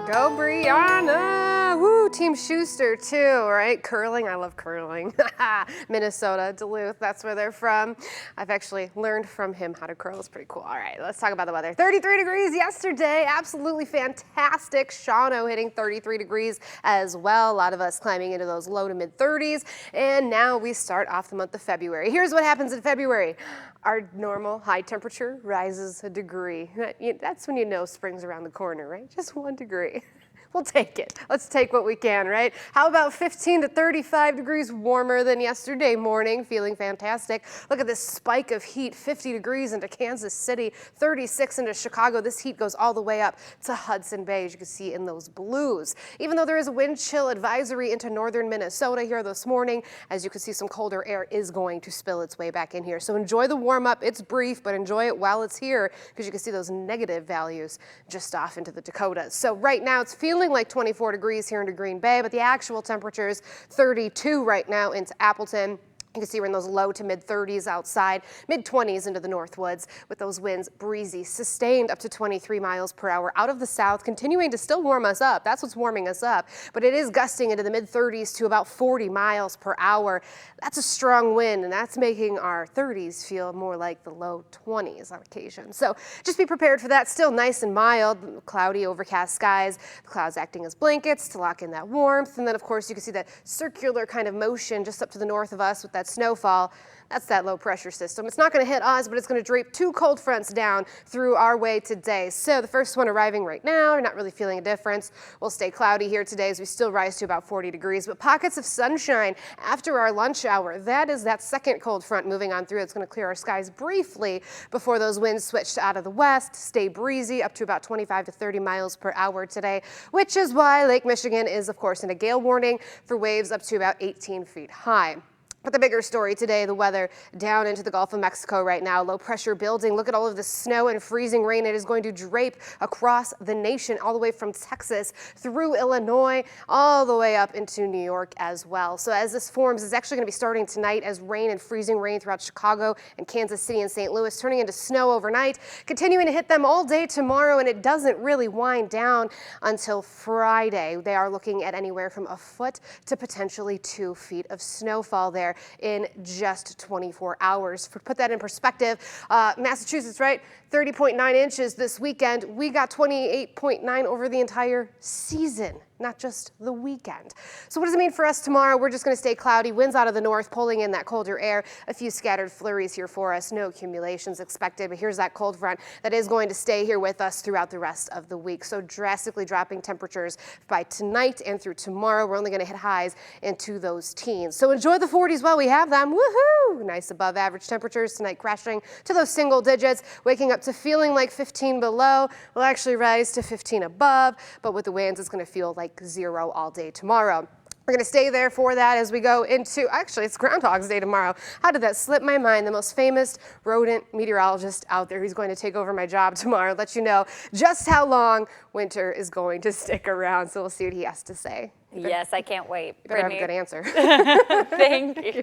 Go Brianna! Woo, Team Schuster too, right? Curling, I love curling. Minnesota, Duluth, that's where they're from. I've actually learned from him how to curl. It's pretty cool. All right, let's talk about the weather. 33 degrees yesterday, absolutely fantastic. Shawano hitting 33 degrees as well. A lot of us climbing into those low to mid 30s. And now we start off the month of February. Here's what happens in February. Our normal high temperature rises a degree. That's when you know spring's around the corner, right? Just 1 degree. We'll take it. Let's take what we can, right? How about 15 to 35 degrees warmer than yesterday morning? Feeling fantastic. Look at this spike of heat, 50 degrees into Kansas City, 36 into Chicago. This heat goes all the way up to Hudson Bay, as you can see in those blues. Even though there is a wind chill advisory into northern Minnesota here this morning, as you can see, some colder air is going to spill its way back in here. So enjoy the warm up. It's brief, but enjoy it while it's here, because you can see those negative values just off into the Dakotas. So right now it's feeling like 24 degrees here into Green Bay, but the actual temperature is 32 right now into Appleton. You can see we're in those low to mid 30s outside, mid 20s into the Northwoods with those winds breezy, sustained up to 23 miles per hour out of the south, continuing to still warm us up. That's what's warming us up, but it is gusting into the mid 30s to about 40 miles per hour. That's a strong wind, and that's making our 30s feel more like the low 20s on occasion. So just be prepared for that. Still nice and mild, cloudy, overcast skies, the clouds acting as blankets to lock in that warmth. And then of course you can see that circular kind of motion just up to the north of us with that snowfall. That's that low pressure system. It's not going to hit us, but it's going to drape 2 cold fronts down through our way today. So the first one arriving right now, we're not really feeling a difference. We'll stay cloudy here today as we still rise to about 40 degrees, but pockets of sunshine after our lunch hour. That is that second cold front moving on through. It's going to clear our skies briefly before those winds switch out of the west, stay breezy up to about 25 to 30 miles per hour today, which is why Lake Michigan is of course in a gale warning for waves up to about 18 feet high. But the bigger story today, the weather down into the Gulf of Mexico right now, low pressure building. Look at all of the snow and freezing rain. It is going to drape across the nation, all the way from Texas through Illinois, all the way up into New York as well. So as this forms, it's actually going to be starting tonight as rain and freezing rain throughout Chicago and Kansas City and St. Louis, turning into snow overnight, continuing to hit them all day tomorrow, and it doesn't really wind down until Friday. They are looking at anywhere from a foot to potentially 2 feet of snowfall there in just 24 hours. To put that in perspective, Massachusetts, right? 30.9 inches this weekend. We got 28.9 over the entire season, not just the weekend. So what does it mean for us tomorrow? We're just going to stay cloudy, winds out of the north, pulling in that colder air, a few scattered flurries here for us, no accumulations expected, but here's that cold front that is going to stay here with us throughout the rest of the week. So drastically dropping temperatures by tonight and through tomorrow. We're only going to hit highs into those teens. So enjoy the 40s while we have them. Woohoo! Nice above average temperatures tonight, crashing to those single digits, waking up to feeling like 15 below. We'll actually rise to 15 above, but with the winds, it's going to feel like 0 all day tomorrow. We're going to stay there for that as we go into, actually, it's Groundhog's Day tomorrow. How did that slip my mind? The most famous rodent meteorologist out there who's going to take over my job tomorrow, let you know just how long winter is going to stick around. So we'll see what he has to say. Yes, I can't wait. You better have a good answer. Thank you.